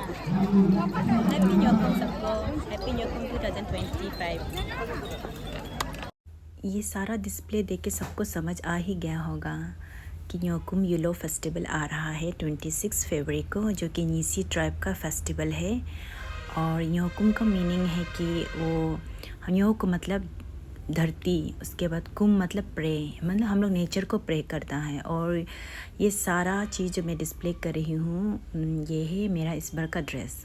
Happy new year सबको, happy new year 2025। ये सारा डिस्प्ले देख के सबको समझ आ ही गया होगा कि न्योकुम यूलो फेस्टिवल आ रहा है 26 फरवरी को, जो कि नीसी ट्राइब का फेस्टिवल है। और न्योकुम का मीनिंग है कि वो न्योक मतलब धरती, उसके बाद कुम मतलब प्रे, मतलब हम लोग नेचर को प्रे करता है। और ये सारा चीज़ जो मैं डिस्प्ले कर रही हूँ, ये है मेरा इस बार का ड्रेस।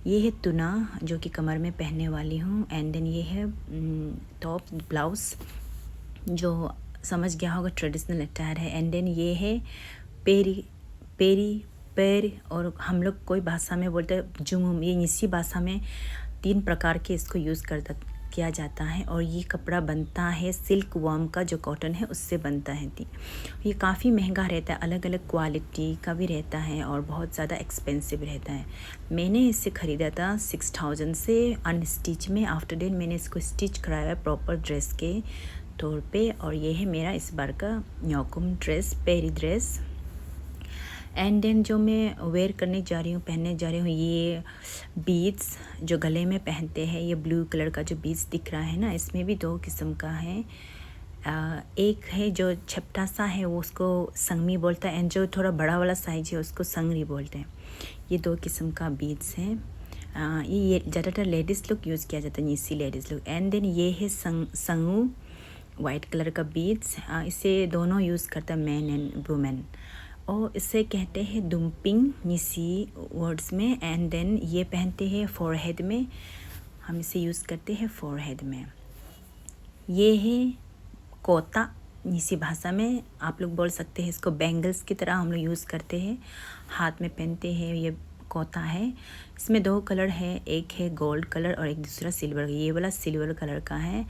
ये है तुना जो कि कमर में पहनने वाली हूँ, एंड देन ये है टॉप ब्लाउज़ जो समझ गया होगा ट्रेडिशनल अटायर है। एंड देन ये है पेरी पेरी पैर, और हम लोग कोई भाषा में बोलते हैं जुमुम। ये निसी भाषा में 3 प्रकार के इसको यूज़ किया जाता है। और ये कपड़ा बनता है सिल्क वर्म का, जो कॉटन है उससे बनता है। ये काफ़ी महंगा रहता है, अलग अलग क्वालिटी का भी रहता है और बहुत ज़्यादा एक्सपेंसिव रहता है। मैंने इसे ख़रीदा था 6000 से अनस्टिच में। आफ्टर देन मैंने इसको स्टिच कराया प्रॉपर ड्रेस के तौर पे। और ये है मेरा इस बार का Nyokum dress, Peri dress. And then जो मैं वेयर करने जा रही हूँ, पहनने जा रही हूँ, ये बीड्स जो गले में पहनते हैं, ये ब्लू कलर का जो बीड्स दिख रहा है ना, इसमें भी 2 किस्म का है। एक है जो छपटा सा है, वो उसको संगमी बोलता है, एंड जो थोड़ा बड़ा वाला साइज है उसको संगरी बोलते हैं। ये 2 किस्म का बीड्स हैं। ये ज़्यादातर लेडीज़ लोग यूज़ किया जाता है, नीसी लेडीज़ लोग। एंड देन ये है संगू, वाइट कलर का बीड्स। इसे दोनों यूज़ करता है, मैन एंड वुमेन। और इसे कहते हैं दुम्पिंग निसी वर्ड्स में। एंड देन ये पहनते हैं फोरहेड में, हम इसे यूज़ करते हैं फोरहेड में। ये है कोता, निसी भाषा में आप लोग बोल सकते हैं इसको बैंगल्स की तरह हम लोग यूज़ करते हैं, हाथ में पहनते हैं। ये कोता है, इसमें 2 कलर है, एक है गोल्ड कलर और एक दूसरा सिल्वर। ये वाला सिल्वर कलर का है,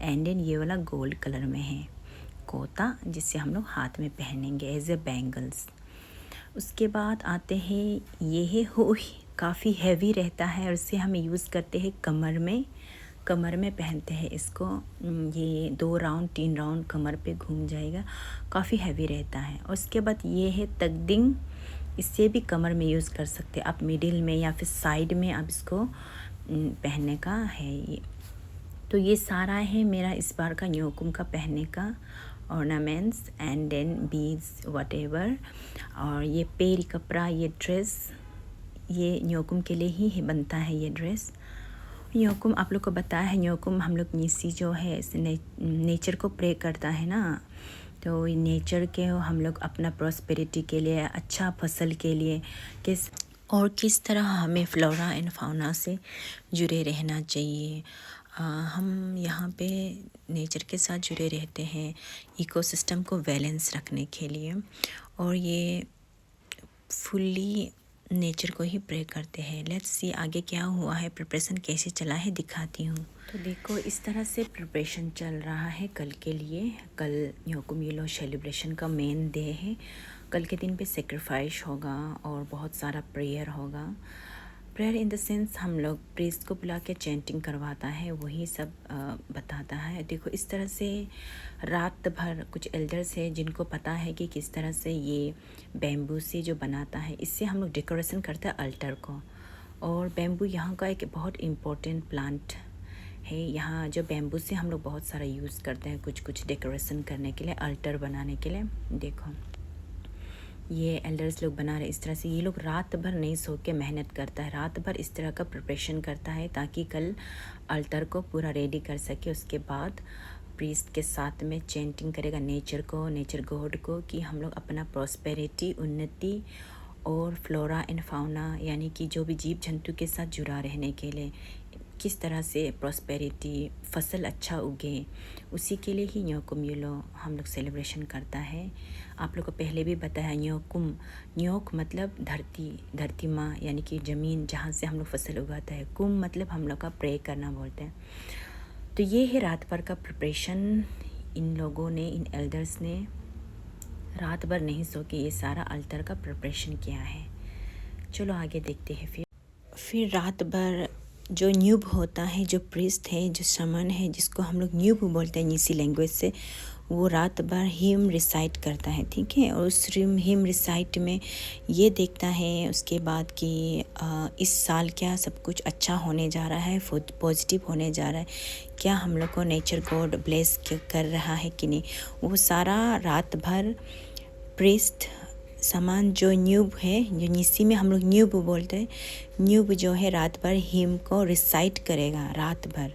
एंड देन ये वाला गोल्ड कलर में है कोता, जिससे हम लोग हाथ में पहनेंगे एज ए बैंगल्स। उसके बाद आते हैं, ये है हो, काफ़ी हैवी रहता है और इसे हम यूज़ करते हैं कमर में पहनते हैं इसको। ये 2 राउंड 3 राउंड कमर पे घूम जाएगा, काफ़ी हैवी रहता है। और उसके बाद ये है तकदिंग, इससे भी कमर में यूज़ कर सकते हैं आप, मिडिल में या फिर साइड में आप इसको पहनने का है ये। तो ये सारा है मेरा इस बार का न्योकुम का पहनने का ornaments and then beads whatever. और ये पेरी कपड़ा, ये ड्रेस, ये न्योकुम के लिए ही बनता है ये ड्रेस। न्योकुम आप लोग को बताया है, न्योकुम हम लोग नीसी जो है नेचर को प्रे करता है ना, तो नेचर के हम लोग अपना प्रॉस्पेरिटी के लिए, अच्छा फसल के लिए किस तरह हमें फ्लोरा एंड फाउना से जुड़े रहना चाहिए। हम यहाँ पे नेचर के साथ जुड़े रहते हैं इकोसिस्टम को बैलेंस रखने के लिए, और ये फुल्ली नेचर को ही प्रे करते हैं। लेट्स सी आगे क्या हुआ है, प्रिपरेशन कैसे चला है, दिखाती हूँ। तो देखो इस तरह से प्रिपरेशन चल रहा है कल के लिए। कल न्योकुम यूलो सेलिब्रेशन का मेन डे है। कल के दिन पे सेक्रीफाइस होगा और बहुत सारा प्रेयर होगा। प्रेयर इन द सेंस हम लोग प्रीस्ट को बुला के चैंटिंग करवाता है, वही सब बताता है। देखो इस तरह से रात भर कुछ एल्डर्स है जिनको पता है कि किस तरह से ये बैम्बू से जो बनाता है, इससे हम लोग डेकोरेशन करते हैं अल्टर को। और बैम्बू यहाँ का एक बहुत इम्पोर्टेंट प्लांट है। यहाँ जो बैम्बू से हम लोग बहुत सारा यूज़ करते हैं कुछ डेकोरेशन करने के लिए, अल्टर बनाने के लिए। देखो ये एल्डर्स लोग बना रहे इस तरह से। ये लोग रात भर नहीं सो के मेहनत करता है, रात भर इस तरह का प्रिपरेशन करता है ताकि कल अल्टर को पूरा रेडी कर सके। उसके बाद प्रीस्ट के साथ में चैंटिंग करेगा नेचर को, नेचर गॉड को, कि हम लोग अपना प्रॉस्पेरिटी, उन्नति और फ्लोरा एंड फाउना यानी कि जो भी जीव जंतु के साथ जुड़ा रहने के लिए किस तरह से प्रॉस्पेरिटी, फसल अच्छा उगे, उसी के लिए ही न्योकुम यूलो हम लोग सेलिब्रेशन करता है। आप लोग को पहले भी बताया, न्योक मतलब धरती माँ यानी कि ज़मीन जहाँ से हम लोग फसल उगाता है। कुम मतलब हम लोग का प्रे करना बोलते हैं। तो ये है रात भर का प्रिपरेशन। इन लोगों ने, इन एल्डर्स ने रात भर नहीं सो के ये सारा अल्टर का प्रिपरेशन किया है। चलो आगे देखते हैं। फिर रात भर जो न्यूब होता है, जो प्रीस्ट है, जो शमन है, जिसको हम लोग न्यूब बोलते हैं नीसी लैंग्वेज से, वो रात भर हिम रिसाइट करता है, ठीक है। और उस हिम रिसाइट में ये देखता है उसके बाद कि इस साल क्या सब कुछ अच्छा होने जा रहा है, पॉजिटिव होने जा रहा है, क्या हम लोग को नेचर गॉड ब्लेस कर रहा है कि नहीं। वो सारा रात भर प्रेस्ट सामान जो न्यूब है, जो निसी में हम लोग न्यूब बोलते हैं, न्यूब जो है रात भर हिम को रिसाइट करेगा रात भर।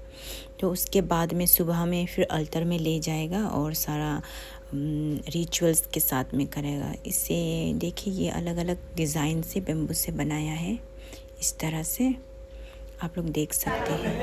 तो उसके बाद में सुबह में फिर अल्तर में ले जाएगा और सारा रिचुअल्स के साथ में करेगा। इसे देखिए, ये अलग अलग डिज़ाइन से बेम्बू से बनाया है, इस तरह से आप लोग देख सकते हैं।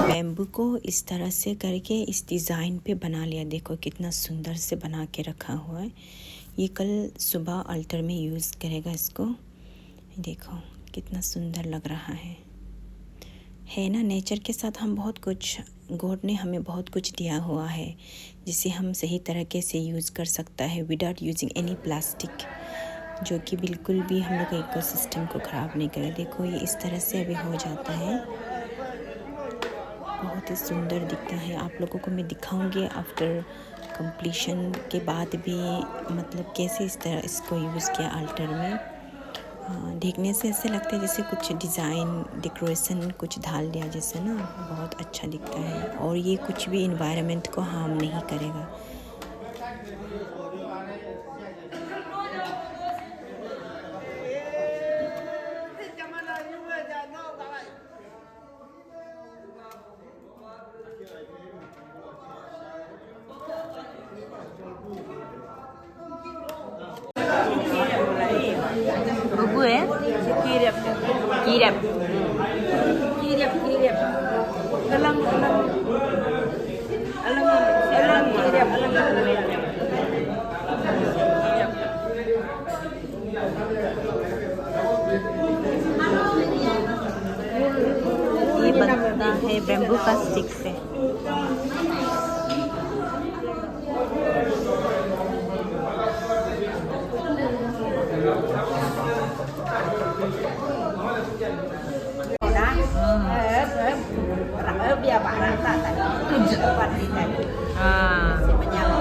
बैम्बू को इस तरह से करके इस डिज़ाइन पे बना लिया। देखो कितना सुंदर से बना के रखा हुआ है। ये कल सुबह अल्टर में यूज़ करेगा इसको। देखो कितना सुंदर लग रहा है ना। नेचर के साथ हम बहुत कुछ, गॉड ने हमें बहुत कुछ दिया हुआ है जिसे हम सही तरीके से यूज़ कर सकता है विदाउट यूजिंग एनी प्लास्टिक, जो कि बिल्कुल भी हम लोग का इकोसिस्टम को ख़राब नहीं करे। देखो ये इस तरह से अभी हो जाता है, बहुत ही सुंदर दिखता है। आप लोगों को मैं दिखाऊंगी आफ्टर कंप्लीशन के बाद भी, मतलब कैसे इस तरह इसको यूज़ किया अल्टर में। देखने से ऐसे लगता है जैसे कुछ डिज़ाइन डेकोरेशन कुछ डाल दिया जैसे ना, बहुत अच्छा दिखता है। और ये कुछ भी इन्वायरमेंट को हार्म नहीं करेगा। Bubu ya? Kirap. Kirap. Kirap, kirap. Alang, alang. Alang, alang kirap. ये बनता है बेम्बू का स्टिक से। Biar barang tak tadi. Cepat ni tadi. Menyala.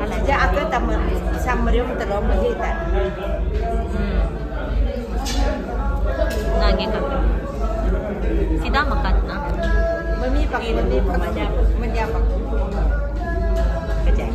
Sejak aku tamat samrium terlalu berhitan. Nagi kata. Sida makan na. Memipak menyapa. Kerja.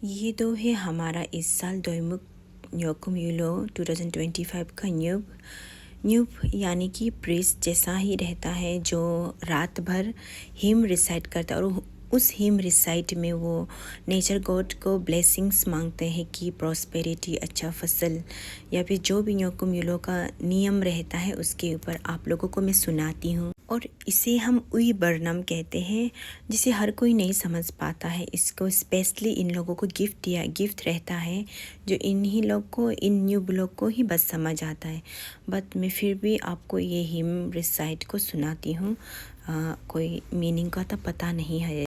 ये तो है हमारा इस साल दोईमुख न्योकुम यूलो 2025 का न्यूब यानी कि प्रीस्ट जैसा ही रहता है जो रात भर हिम रिसाइट करता है और उस हिम रिसाइट में वो नेचर गॉड को ब्लेसिंग्स मांगते हैं कि प्रॉस्पेरिटी, अच्छा फसल या फिर जो भी न्योकुम यूलो का नियम रहता है उसके ऊपर आप लोगों को मैं सुनाती हूँ। और इसे हम उई बरनम कहते हैं जिसे हर कोई नहीं समझ पाता है। इसको स्पेशली इन लोगों को गिफ्ट रहता है जो इन्हीं लोग को, इन न्यूब लोग को ही बस समझ आता है। बट मैं फिर भी आपको ये हिम रिसाइट को सुनाती हूँ। कोई मीनिंग का तो पता नहीं है।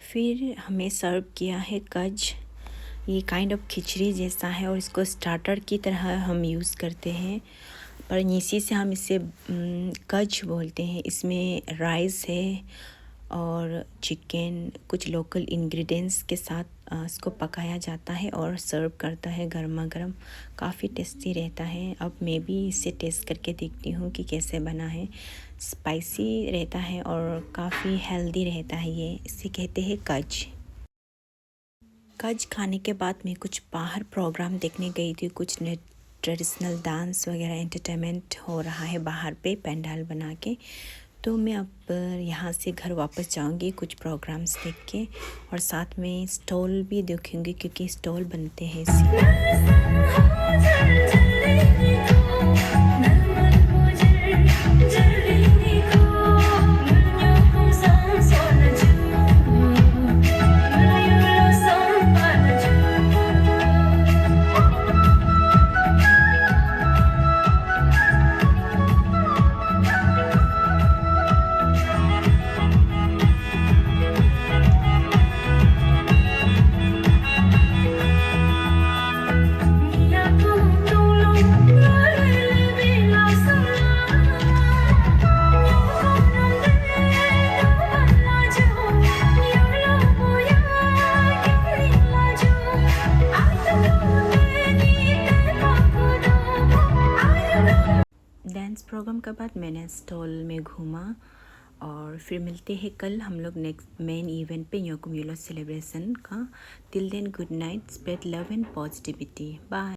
फिर हमें सर्व किया है कज। ये काइंड ऑफ खिचड़ी जैसा है और इसको स्टार्टर की तरह हम यूज़ करते हैं, पर नीसी से हम इसे कज बोलते हैं। इसमें राइस है और चिकन, कुछ लोकल इंग्रेडिएंट्स के साथ इसको पकाया जाता है और सर्व करता है गर्मा गर्म। काफ़ी टेस्टी रहता है। अब मैं भी इसे टेस्ट करके देखती हूँ कि कैसे बना है। स्पाइसी रहता है और काफ़ी हेल्दी रहता है। ये इसे कहते हैं कज। कज खाने के बाद मैं कुछ बाहर प्रोग्राम देखने गई थी। कुछ ट्रेडिशनल डांस वगैरह एंटरटेनमेंट हो रहा है बाहर पे पंडाल बना के। तो मैं अब यहाँ से घर वापस जाऊँगी कुछ प्रोग्राम्स देख के, और साथ में स्टॉल भी देखूँगी क्योंकि स्टॉल बनते हैं डांस प्रोग्राम के बाद मैंने स्टॉल में घूमा। और फिर मिलते हैं कल हम लोग नेक्स्ट मेन इवेंट पे न्योकुम यूलो सेलिब्रेशन का। Till then good night, spread love and positivity, bye.